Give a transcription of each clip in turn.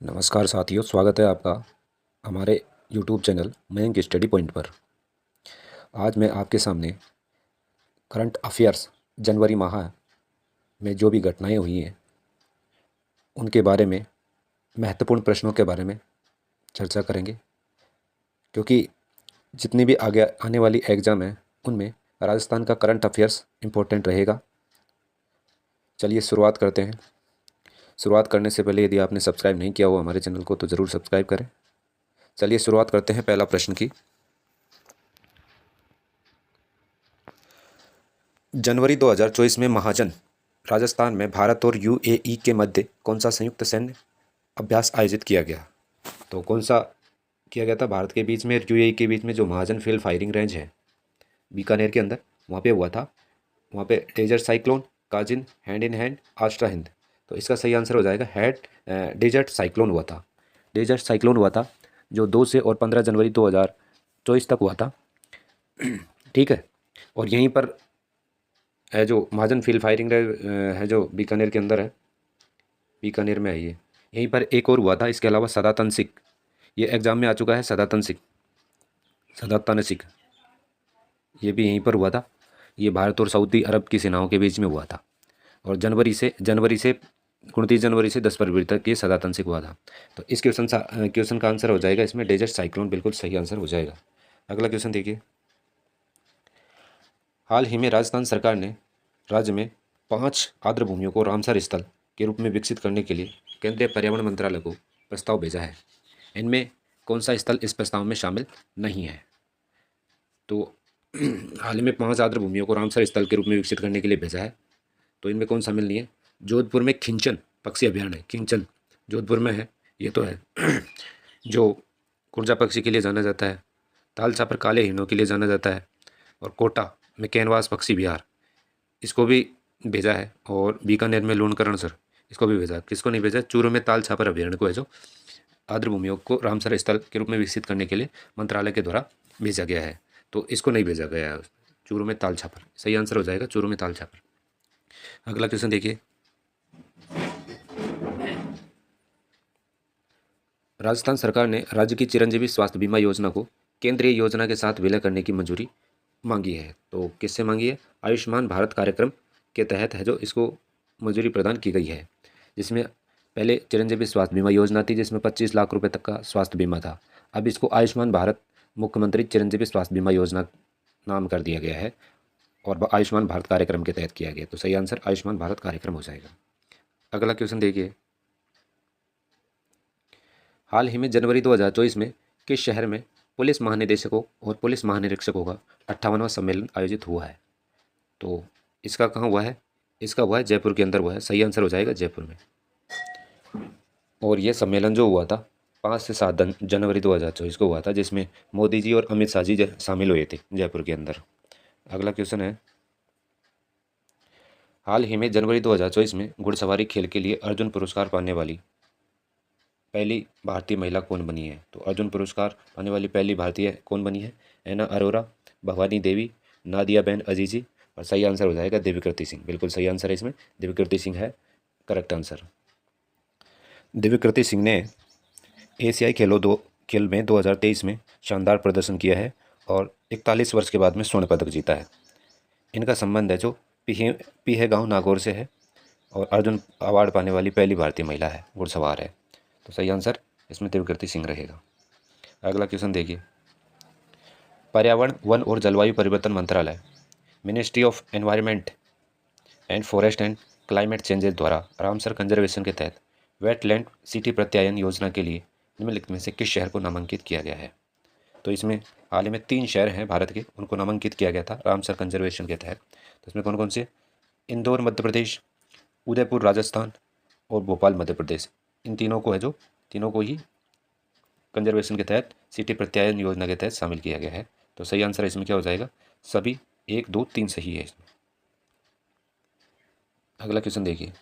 नमस्कार साथियों, स्वागत है आपका हमारे YouTube channel Mayank study point पर। आज मैं आपके सामने करंट अफेयर्स जनवरी माह में जो भी घटनाएं हुई हैं उनके बारे में, महत्वपूर्ण प्रश्नों के बारे में चर्चा करेंगे, क्योंकि जितनी भी आगे आने वाली एग्ज़ाम है उनमें राजस्थान का करंट अफेयर्स इम्पोर्टेंट रहेगा। चलिए शुरुआत करते हैं। शुरुआत करने से पहले यदि आपने सब्सक्राइब नहीं किया हो हमारे चैनल को तो ज़रूर सब्सक्राइब करें। चलिए शुरुआत करते हैं पहला प्रश्न की। जनवरी 2024 में महाजन राजस्थान में भारत और यूएई के मध्य कौन सा संयुक्त सैन्य अभ्यास आयोजित किया गया? तो कौन सा किया गया था? भारत के बीच में और यूएई के बीच में जो महाजन फील्ड फायरिंग रेंज है बीकानेर के अंदर, वहाँ पे हुआ था। वहाँ पे डेजर्ट साइक्लोन, काजिन, hand in hand, Austra Hind. तो इसका सही आंसर हो जाएगा डेजर्ट साइक्लोन हुआ था। डेजर्ट साइक्लोन हुआ था जो 2 से और 15 जनवरी 2024 तक हुआ था। ठीक है। और यहीं पर है जो महाजन फील्ड फायरिंग है जो बीकानेर के अंदर है, बीकानेर में है ये। यहीं पर एक और हुआ था इसके अलावा सदातन सिख, ये एग्जाम में आ चुका है। सदातन सिख ये भी यहीं पर हुआ था। ये भारत और सऊदी अरब की सेनाओं के बीच में हुआ था और जनवरी से 29 जनवरी से 10 फरवरी तक ये सदातन सिख हुआ था। तो इस क्वेश्चन का आंसर हो जाएगा इसमें डेजर्ट साइक्लोन, बिल्कुल सही आंसर हो जाएगा। अगला क्वेश्चन देखिए। हाल ही में राजस्थान सरकार ने राज्य में 5 आर्द्र भूमियों को रामसर स्थल के रूप में विकसित करने के लिए केंद्रीय पर्यावरण मंत्रालय को प्रस्ताव भेजा है। इनमें कौन सा स्थल इस प्रस्ताव में शामिल नहीं है? तो हाल ही में 5 आर्द्र भूमियों को रामसर स्थल के रूप में विकसित करने के लिए भेजा है, तो इनमें कौन शामिल नहीं है? जोधपुर में खिंचन पक्षी अभ्यारण्य है, खिंचन जोधपुर में है, ये तो है। जो कुर्जा पक्षी के लिए जाना जाता है, ताल छापर काले हिरणों के लिए जाना जाता है, और कोटा में कैनवास पक्षी विहार, इसको भी भेजा है। और बीकानेर में लूणकरण सर, इसको भी भेजा। किसको नहीं भेजा? चूरू में ताल छापर अभ्यारण्य को है जो आर्द्र भूमियों को रामसर स्थल के रूप में विकसित करने के लिए मंत्रालय के द्वारा भेजा गया है, तो इसको नहीं भेजा गया है। चूरू में ताल छापर सही आंसर हो जाएगा, चूरू में ताल छापर। अगला क्वेश्चन देखिए। राजस्थान सरकार ने राज्य की चिरंजीवी स्वास्थ्य बीमा योजना को केंद्रीय योजना के साथ विलय करने की मंजूरी मांगी है। तो किससे मांगी है? आयुष्मान भारत कार्यक्रम के तहत है जो इसको मंजूरी प्रदान की गई है, जिसमें पहले चिरंजीवी स्वास्थ्य बीमा योजना थी जिसमें 25 लाख रुपए तक का स्वास्थ्य बीमा था। अब इसको आयुष्मान भारत मुख्यमंत्री चिरंजीवी स्वास्थ्य बीमा योजना नाम कर दिया गया है और आयुष्मान भारत कार्यक्रम के तहत किया गया। तो सही आंसर आयुष्मान भारत कार्यक्रम हो जाएगा। अगला क्वेश्चन देखिए। हाल ही में जनवरी 2024 में किस शहर में पुलिस महानिदेशकों और पुलिस महानिरीक्षकों का 58वां सम्मेलन आयोजित हुआ है? तो इसका कहाँ हुआ है? इसका हुआ है जयपुर के अंदर हुआ है। सही आंसर हो जाएगा जयपुर में। और ये सम्मेलन जो हुआ था 5 से 7 जनवरी 2024 को हुआ था, जिसमें मोदी जी और अमित शाह जी शामिल हुए थे जयपुर के अंदर। अगला क्वेश्चन है। हाल ही में जनवरी 2024 में घुड़सवारी खेल के लिए अर्जुन पुरस्कार पाने वाली पहली भारतीय महिला कौन बनी है? तो अर्जुन पुरस्कार पाने वाली पहली भारतीय कौन बनी है? एना अरोरा, भवानी देवी, नादिया बेन अजीजी, और सही आंसर हो जाएगा दिव्यकृति सिंह। बिल्कुल सही आंसर है इसमें, दिव्यकृति सिंह है करेक्ट आंसर। दिव्यकृति सिंह ने एशियाई खेल में 2023 में शानदार प्रदर्शन किया है और 41 वर्ष के बाद में स्वर्ण पदक जीता है। इनका संबंध है जो पीहे गांव नागौर से है और अर्जुन अवार्ड पाने वाली पहली भारतीय महिला है, घुड़सवार है। तो सही आंसर इसमें दिव्यकृति सिंह रहेगा। अगला क्वेश्चन देखिए। पर्यावरण, वन और जलवायु परिवर्तन मंत्रालय, ministry of environment and forest and climate changes द्वारा रामसर कंजर्वेशन के तहत वेटलैंड सिटी प्रत्यायन योजना के लिए निम्नलिखित में से किस शहर को नामांकित किया गया है? तो इसमें हाल ही में 3 शहर हैं भारत के, उनको नामांकित किया गया था रामसर कंजर्वेशन के तहत। तो इसमें कौन कौन से? इंदौर मध्य प्रदेश, उदयपुर राजस्थान और भोपाल मध्य प्रदेश। इन तीनों को है जो तीनों को ही कंजर्वेशन के तहत सिटी प्रत्यायन योजना के तहत शामिल किया गया है। तो सही आंसर इसमें क्या हो जाएगा? सभी 1, 2, 3 सही है इसमें। अगला क्वेश्चन देखिए।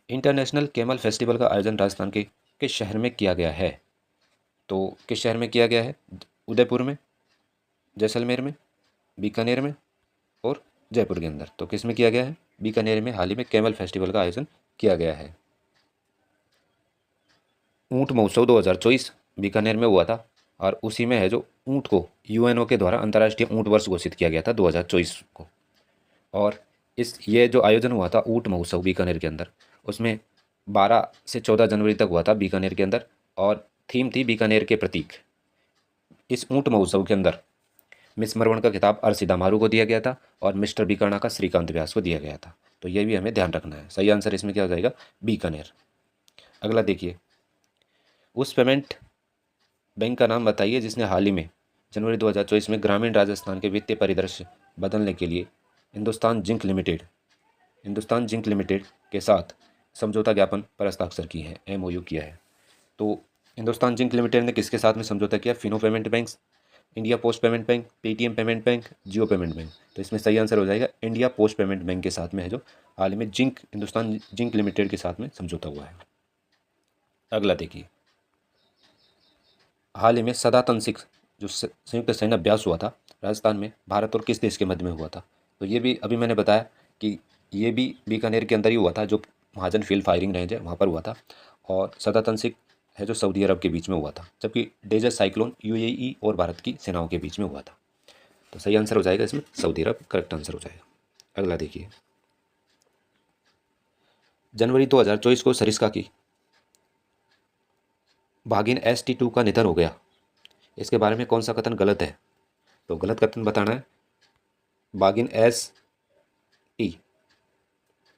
इंटरनेशनल कैमल फेस्टिवल का आयोजन राजस्थान के किस शहर में किया गया है? तो किस शहर में किया गया है? उदयपुर में, जैसलमेर में, बीकानेर में और जयपुर के अंदर। तो किस में किया गया है? बीकानेर में हाल ही में कैमल फेस्टिवल का आयोजन किया गया है। ऊँट महोत्सव 2024 बीकानेर में हुआ था और उसी में है जो ऊँट को यूएनओ के द्वारा अंतर्राष्ट्रीय ऊँट वर्ष घोषित किया गया था 2024 को। और ये जो आयोजन हुआ था ऊँट महोत्सव बीकानेर के अंदर, उसमें 12 से 14 जनवरी तक हुआ था बीकानेर के अंदर और थीम थी बीकानेर के प्रतीक। इस ऊँट महोत्सव के अंदर मिस मरवण का खिताब अर्शिदा मारू को दिया गया था और मिस्टर बीकाना का श्रीकांत व्यास को दिया गया था। तो ये भी हमें ध्यान रखना है। सही आंसर इसमें क्या हो जाएगा? बीकानेर। अगला देखिए, उस पेमेंट बैंक का नाम बताइए जिसने हाल ही में जनवरी 2024 में ग्रामीण राजस्थान के वित्तीय परिदृश्य बदलने के लिए हिंदुस्तान जिंक लिमिटेड के साथ समझौता ज्ञापन पर हस्ताक्षर किए हैं, एमओयू किया है। तो हिंदुस्तान जिंक लिमिटेड ने किसके साथ में समझौता किया? Fino payment bank, India post payment bank, Paytm payment bank, Jio payment bank. तो इसमें सही आंसर हो जाएगा इंडिया पोस्ट पेमेंट बैंक के साथ में है जो हाल ही में हिंदुस्तान जिंक लिमिटेड के साथ में समझौता हुआ है। अगला देखिए, हाल ही में सदातन सिख जो संयुक्त सैन्य अभ्यास हुआ था राजस्थान में, भारत और किस देश के मध्य में हुआ था? तो ये भी अभी मैंने बताया कि ये भी बीकानेर के अंदर ही हुआ था, जो महाजन फील्ड फायरिंग रेंज है वहाँ पर हुआ था। और सदातन सिख है जो सऊदी अरब के बीच में हुआ था, जबकि डेजर्ट साइक्लोन यूएई और भारत की सेनाओं के बीच में हुआ था। तो सही आंसर हो जाएगा इसमें सऊदी अरब, करेक्ट आंसर हो जाएगा। अगला देखिए, जनवरी 2024 को सरिस्का की भागिन ST2 का निधन हो गया। इसके बारे में कौन सा कथन गलत है? तो गलत कथन बताना है। भागिन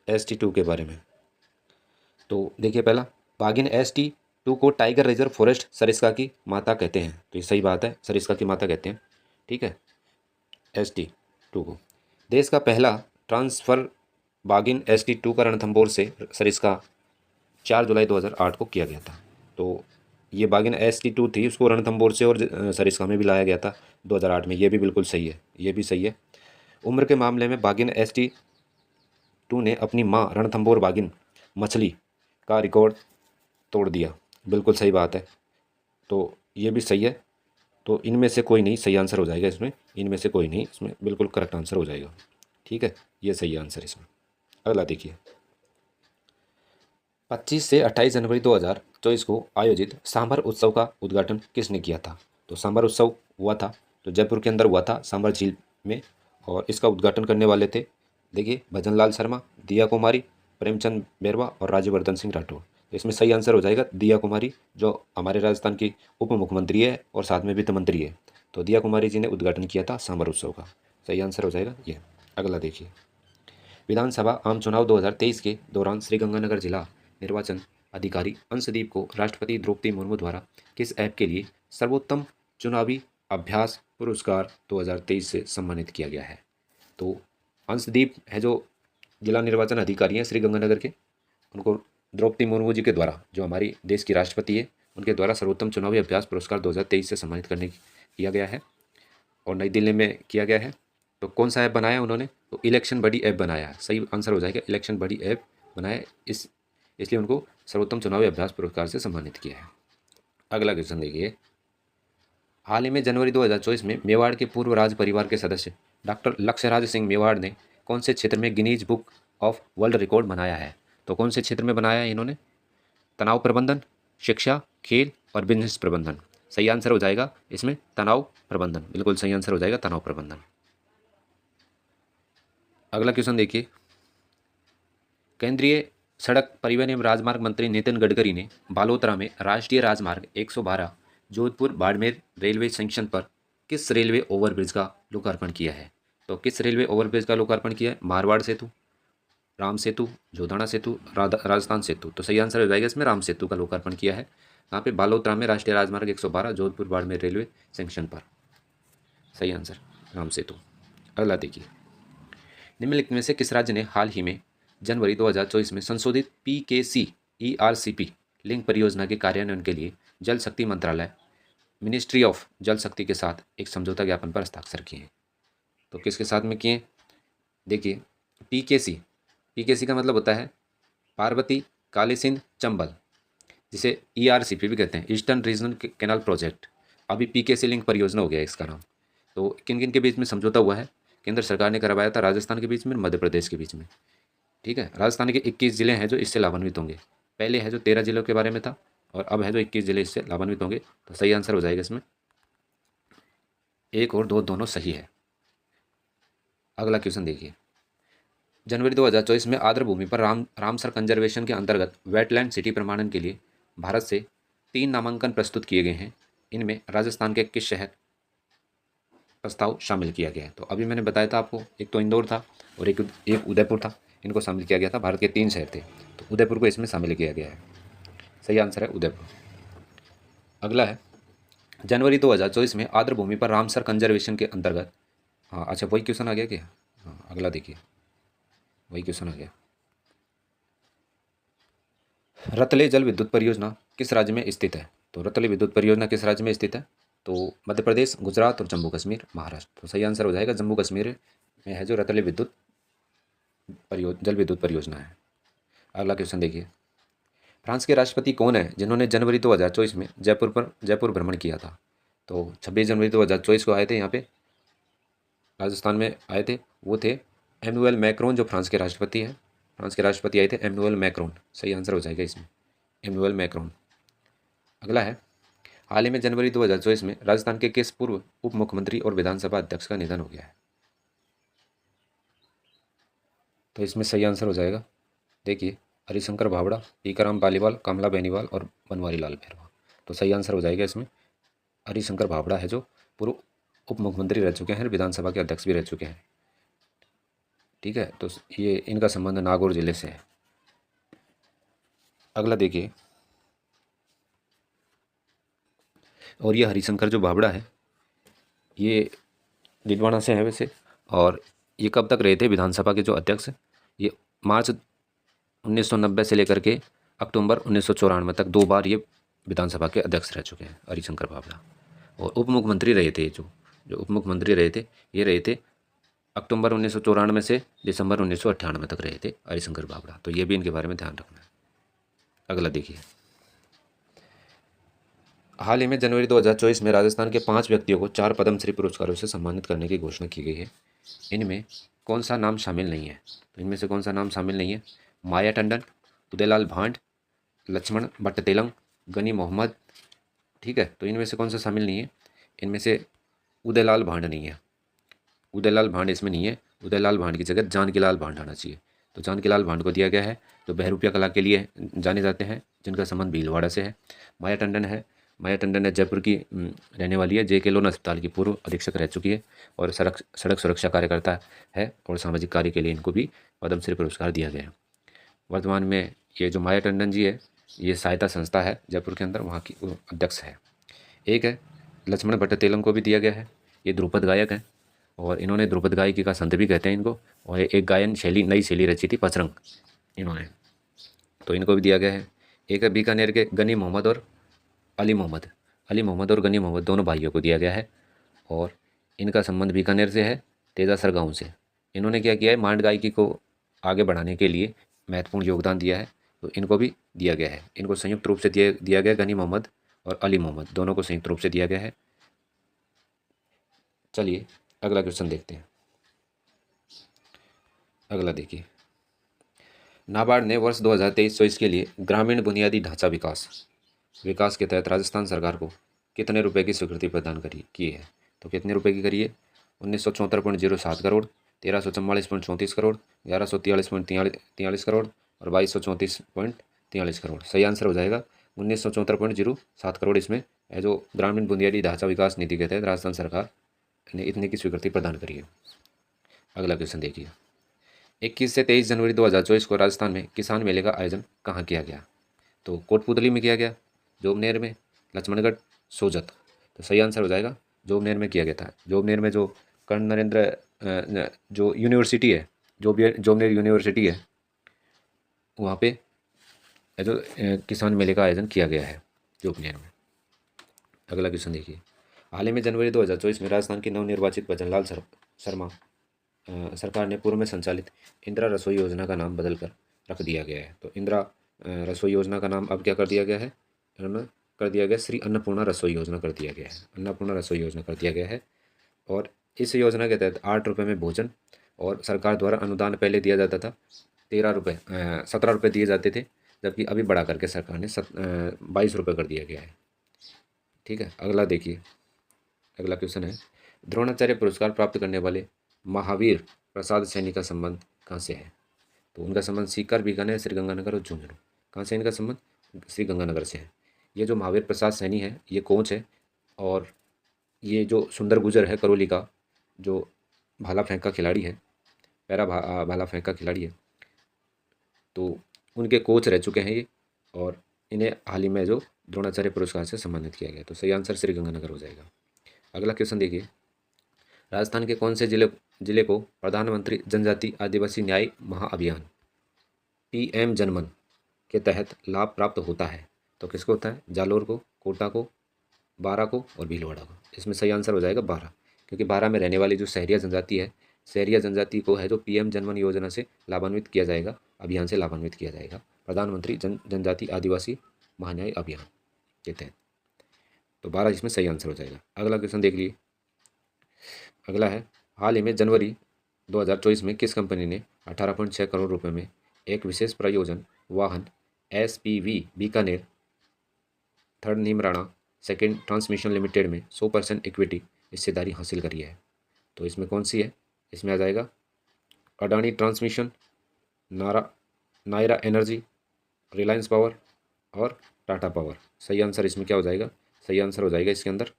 ST2 के बारे में तो देखिए, पहला भागिन ST2 को टाइगर रिजर्व फॉरेस्ट सरिस्का की माता कहते हैं। तो ये सही बात है, सरिस्का की माता कहते हैं। ठीक है, ST2 को। देश का पहला ट्रांसफ़र बागिन ST2 का रणथंभौर से सरिस्का 4 जुलाई 2008 को किया गया था। तो ये बागिन ST2 थी, उसको रणथंभौर से और सरिस्का में भी लाया गया था 2008 में। ये भी बिल्कुल सही है, ये भी सही है। उम्र के मामले में बागिन ST2 ने अपनी माँ रणथंभौर बागिन मछली का रिकॉर्ड तोड़ दिया। बिल्कुल सही बात है, तो ये भी सही है। तो इनमें से कोई नहीं सही आंसर हो जाएगा इसमें, इनमें से कोई नहीं, इसमें बिल्कुल करेक्ट आंसर हो जाएगा। ठीक है, ये सही आंसर इसमें। अगला देखिए, 25 से 28 जनवरी 2024 को आयोजित सांभर उत्सव का उद्घाटन किसने किया था? तो सांभर उत्सव हुआ था तो जयपुर के अंदर हुआ था, सांभर झील में, और इसका उद्घाटन करने वाले थे देखिए भजनलाल शर्मा, दिया कुमारी, प्रेमचंद बैरवा और राज्यवर्धन सिंह राठौर। तो इसमें सही आंसर हो जाएगा दिया कुमारी, जो हमारे राजस्थान की उप मुख्यमंत्री है और साथ में वित्त मंत्री है। तो दिया कुमारी जी ने उद्घाटन किया था सांभर उत्सव का। सही आंसर हो जाएगा ये। अगला देखिए, विधानसभा आम चुनाव 2023 के दौरान श्रीगंगानगर जिला निर्वाचन अधिकारी अंशदीप को राष्ट्रपति द्रौपदी मुर्मू द्वारा किस ऐप के लिए सर्वोत्तम चुनावी अभ्यास पुरस्कार 2023 से सम्मानित किया गया है? तो अंशदीप है जो जिला निर्वाचन अधिकारी हैं श्रीगंगानगर के, उनको द्रौपदी मुर्मू जी के द्वारा, जो हमारी देश की राष्ट्रपति है, उनके द्वारा सर्वोत्तम चुनावी अभ्यास पुरस्कार 2023 से सम्मानित किया गया है और नई दिल्ली में किया गया है। तो कौन सा ऐप बनाया उन्होंने? तो इलेक्शन बडी ऐप बनाया है। सही आंसर हो जाएगा इलेक्शन बडी ऐप बनाया, इसलिए उनको सर्वोत्तम चुनावी अभ्यास पुरस्कार से सम्मानित किया है। अगला क्वेश्चन देखिए, हाल ही में जनवरी 2024 में मेवाड़ के पूर्व राज परिवार के सदस्य डॉक्टर लक्ष्यराज सिंह मेवाड़ ने कौन से क्षेत्र में Guinness book of world record बनाया है? तो कौन से क्षेत्र में बनाया है इन्होंने? तनाव प्रबंधन, शिक्षा, खेल और बिजनेस प्रबंधन। सही आंसर हो जाएगा इसमें तनाव प्रबंधन, बिल्कुल सही आंसर हो जाएगा तनाव प्रबंधन। अगला क्वेश्चन देखिए, केंद्रीय सड़क परिवहन एवं राजमार्ग मंत्री नितिन गडकरी ने बालोतरा में राष्ट्रीय राजमार्ग 112 जोधपुर बाड़मेर रेलवे जंक्शन पर किस रेलवे ओवरब्रिज का लोकार्पण किया है? तो किस रेलवे ओवरब्रिज का लोकार्पण किया है? मारवाड़ सेतु, राम सेतु, जोधाना सेतु, राजस्थान सेतु। तो सही आंसर हो जाएगा इसमें राम सेतु का लोकार्पण किया है। यहाँ पे बालोतरा में राष्ट्रीय राजमार्ग 112 जोधपुर बाड़मेर रेलवे जंक्शन पर। सही आंसर राम सेतु। अगला देखिए, निम्नलिखित में से किस राज्य ने हाल ही में जनवरी 2024 में संशोधित PKC ERCP लिंक परियोजना के कार्यान्वयन के लिए जल शक्ति मंत्रालय मिनिस्ट्री ऑफ जल शक्ति के साथ एक समझौता ज्ञापन पर हस्ताक्षर किए हैं? तो किसके साथ में किए? देखिए, PKC का मतलब होता है पार्वती काली सिंध चंबल, जिसे ERCP भी कहते हैं, ईस्टर्न रीजनल कैनाल प्रोजेक्ट। अभी PKC लिंक परियोजना हो गया है इसका नाम। तो किन किन के बीच में समझौता हुआ है? केंद्र सरकार ने करवाया था राजस्थान के बीच में, मध्य प्रदेश के बीच में। ठीक है, राजस्थान के 21 जिले हैं जो इससे लाभान्वित होंगे। पहले है जो 13 जिलों के बारे में था, और अब है जो 21 जिले इससे लाभान्वित होंगे। तो सही आंसर हो जाएगा इसमें 1 और 2 दोनों सही है। अगला क्वेश्चन देखिए, जनवरी 2024 में आर्द्र भूमि पर रामसर कंजर्वेशन के अंतर्गत वेटलैंड सिटी प्रमाणन के लिए भारत से 3 नामांकन प्रस्तुत किए गए हैं। इनमें राजस्थान के किस शहर प्रस्ताव शामिल किया गया है? तो अभी मैंने बताया था आपको, एक तो इंदौर था और एक उदयपुर था। इनको शामिल किया गया था। भारत के 3 शहर थे, तो उदयपुर को इसमें शामिल किया गया है। सही आंसर है उदयपुर। अगला है, जनवरी 2024 में आर्द्र भूमि पर रामसर कंजर्वेशन के अंतर्गत, हाँ अच्छा वही क्वेश्चन आ गया क्या? हाँ अगला देखिए, वही क्वेश्चन आ गया। रतले जल विद्युत परियोजना किस राज्य में स्थित है? तो रतले विद्युत परियोजना किस राज्य में स्थित है? तो मध्य प्रदेश, गुजरात और जम्मू कश्मीर, महाराष्ट्र। तो सही आंसर हो जाएगा जम्मू कश्मीर में है जो रतले जल विद्युत परियोजना है। अगला क्वेश्चन देखिए, फ्रांस के राष्ट्रपति कौन है जिन्होंने जनवरी 2024 में जयपुर भ्रमण किया था? तो 26 जनवरी 2024 को आए थे यहाँ पे, राजस्थान में आए थे। वो थे एमनुएल मैक्रोन, जो फ्रांस के राष्ट्रपति हैं। फ्रांस के राष्ट्रपति आए थे एमनुएल मैक्रोन। सही आंसर हो जाएगा इसमें एमनुएल मैक्रोन। अगला है, हाल ही में जनवरी 2024 में राजस्थान के किस पूर्व उप मुख्यमंत्री और विधानसभा अध्यक्ष का निधन हो गया है? तो इसमें सही आंसर हो जाएगा, देखिए, हरिशंकर भावड़ा, टीकाराम पालीवाल, कमला बेनीवाल और बनवारी लाल मेहरवा। तो सही आंसर हो जाएगा इसमें हरिशंकर भावड़ा है जो पूर्व उप मुख्यमंत्री रह चुके हैं, विधानसभा के अध्यक्ष भी रह चुके हैं। ठीक है, तो ये इनका संबंध नागौर जिले से है। अगला देखिए, और ये हरिशंकर जो भावड़ा है ये डिडवाना से है वैसे, और ये कब तक रहे थे विधानसभा के जो अध्यक्ष? ये मार्च 1990 से लेकर के अक्टूबर 1994 तक 2 बार ये विधानसभा के अध्यक्ष रह चुके हैं हरिशंकर भावड़ा। और उप मुख्यमंत्री रहे थे, जो उप मुख्यमंत्री रहे थे, ये रहे थे अक्टूबर 1994 से दिसंबर 1998 तक रहे थे हरिशंकर भावड़ा। तो ये भी इनके बारे में ध्यान रखना है। अगला देखिए, हाल ही में जनवरी 2024 में राजस्थान के 5 व्यक्तियों को 4 पद्मश्री पुरस्कारों से सम्मानित करने की घोषणा की गई है। इनमें कौन सा नाम शामिल नहीं है? तो इनमें से कौन सा नाम शामिल नहीं है? माया टंडन, उदयलाल भांड, लक्ष्मण भट्टतेलंग, गनी मोहम्मद। ठीक है, तो इनमें से कौन सा शामिल नहीं है? इनमें से उदयलाल भांड नहीं है। उदयलाल भांड इसमें नहीं है। उदयलाल भांड की जगह जानकीलाल भांड आना चाहिए। तो जानकीलाल भांड को दिया गया है, जो बहरूपिया कला के लिए जाने जाते हैं, जिनका संबंध भीलवाड़ा से है। माया टंडन है, माया टंडन है जयपुर की रहने वाली है, JK लोन अस्पताल की पूर्व अधीक्षक रह चुकी है और सड़क सुरक्षा कार्यकर्ता है, और सामाजिक कार्य के लिए इनको भी पद्मश्री पुरस्कार दिया गया है। वर्तमान में ये जो माया टंडन जी है, ये सहायता संस्था है जयपुर के अंदर, वहाँ की अध्यक्ष है। एक है लक्ष्मण भट्टतेलंग को भी दिया गया है, ये ध्रुपद गायक हैं और इन्होंने ध्रुपद गायकी का संत भी कहते हैं इनको, और एक गायन शैली, नई शैली रची थी पचरंग इन्होंने, तो इनको भी दिया गया है। एक है बीकानेर के गनी मोहम्मद और अली मोहम्मद और गनी मोहम्मद दोनों भाइयों को दिया गया है, और इनका संबंध बीकानेर से है, तेजासर गांव से। इन्होंने क्या किया है, मांड गायकी को आगे बढ़ाने के लिए महत्वपूर्ण योगदान दिया है, तो इनको भी दिया गया है। इनको संयुक्त रूप से दिया गया, गनी मोहम्मद और अली मोहम्मद दोनों को संयुक्त रूप से दिया गया है। चलिए अगला क्वेश्चन देखते हैं। अगला देखिए, नाबार्ड ने वर्ष 2023-24 के लिए ग्रामीण बुनियादी ढांचा विकास के तहत राजस्थान सरकार को कितने रुपए की स्वीकृति प्रदान की है? तो कितने रुपए की करी है? 1974.07 करोड़, 1344.34 करोड़, 1143.43 करोड़ और 2234.43 करोड़। सही आंसर हो जाएगा 1974.07 करोड़। इसमें है जो ग्रामीण बुनियादी ढांचा विकास नीति के तहत राजस्थान सरकार ने इतने की स्वीकृति प्रदान करी है। अगला क्वेश्चन देखिए, 21 से 23 जनवरी 2024 को राजस्थान में किसान मेले का आयोजन कहाँ किया गया? तो कोटपुतली में किया गया, जोबनेर में, लक्ष्मणगढ़, सोजत। तो सही आंसर हो जाएगा जोबनेर में किया गया था। जोबनेर में जो कर्ण नरेंद्र जो यूनिवर्सिटी है, जोबनेर यूनिवर्सिटी है, वहाँ पे जो किसान मेले का आयोजन किया गया है जोबनेर में। अगला क्वेश्चन देखिए, हाल ही में जनवरी 2024 में राजस्थान के नवनिर्वाचित भजनलाल शर्मा सरकार ने पूर्व में संचालित इंदिरा रसोई योजना का नाम बदलकर रख दिया गया है। तो इंदिरा रसोई योजना का नाम अब क्या कर दिया गया है? कर दिया गया श्री अन्नपूर्णा रसोई योजना कर दिया गया है। अन्नपूर्णा रसोई योजना कर दिया गया है, और इस योजना के तहत 8 रुपये में भोजन, और सरकार द्वारा अनुदान पहले दिया जाता था 17 रुपये दिए जाते थे, जबकि अभी बढ़ा करके सरकार ने 22 रुपये कर दिया गया है। ठीक है, अगला देखिए, अगला क्वेश्चन है, द्रोणाचार्य पुरस्कार प्राप्त करने वाले महावीर प्रसाद सैनी का संबंध कहाँ से है? तो उनका संबंध सीकर, बीकानेर, श्रीगंगानगर और झुंझुनू। कहाँ से इनका संबंध? श्रीगंगानगर से है। ये जो महावीर प्रसाद सैनी है ये कोच है, और ये जो सुंदर गुजर है करौली का, जो भाला फेंक का खिलाड़ी है, भाला फेंक का खिलाड़ी है, तो उनके कोच रह चुके हैं ये, और इन्हें हाल ही में जो द्रोणाचार्य पुरस्कार से सम्मानित किया गया। तो सही आंसर श्रीगंगानगर हो जाएगा। अगला क्वेश्चन देखिए, राजस्थान के कौन से जिले को प्रधानमंत्री जनजाति आदिवासी न्याय महाअभियान PM जनमन के तहत लाभ प्राप्त होता है? तो किसको होता है? जालोर को, कोटा को, बारा को और भीलवाड़ा को। इसमें सही आंसर हो जाएगा बारा, क्योंकि बारा में रहने वाली जो सहरिया जनजाति है, सहरिया जनजाति को है जो PM जनमन योजना से लाभान्वित किया जाएगा, अभियान से लाभान्वित किया जाएगा, प्रधानमंत्री जनजाति आदिवासी महान्याय अभियान के तहत। तो 12 इसमें सही आंसर हो जाएगा। अगला क्वेश्चन देख लीजिए, अगला है, हाल ही में जनवरी 2024 में किस कंपनी ने 18.6 करोड़ रुपए में एक विशेष प्रयोजन वाहन SPV Bikaner third Neemrana second transmission limited में 100% इक्विटी हिस्सेदारी हासिल करी है? तो इसमें कौन सी है? इसमें आ जाएगा Adani transmission, Nayara energy, Reliance power और टाटा पावर। सही आंसर इसमें क्या हो जाएगा? सही आंसर हो जाएगा इसके अंदर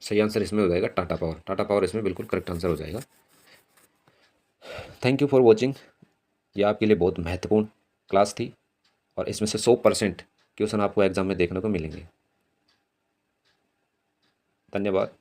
सही आंसर इसमें हो जाएगा टाटा पावर। टाटा पावर इसमें बिल्कुल करेक्ट आंसर हो जाएगा। Thank you for watching. ये आपके लिए बहुत महत्वपूर्ण क्लास थी, और इसमें से 100% क्वेश्चन आपको एग्जाम में देखने को मिलेंगे। धन्यवाद।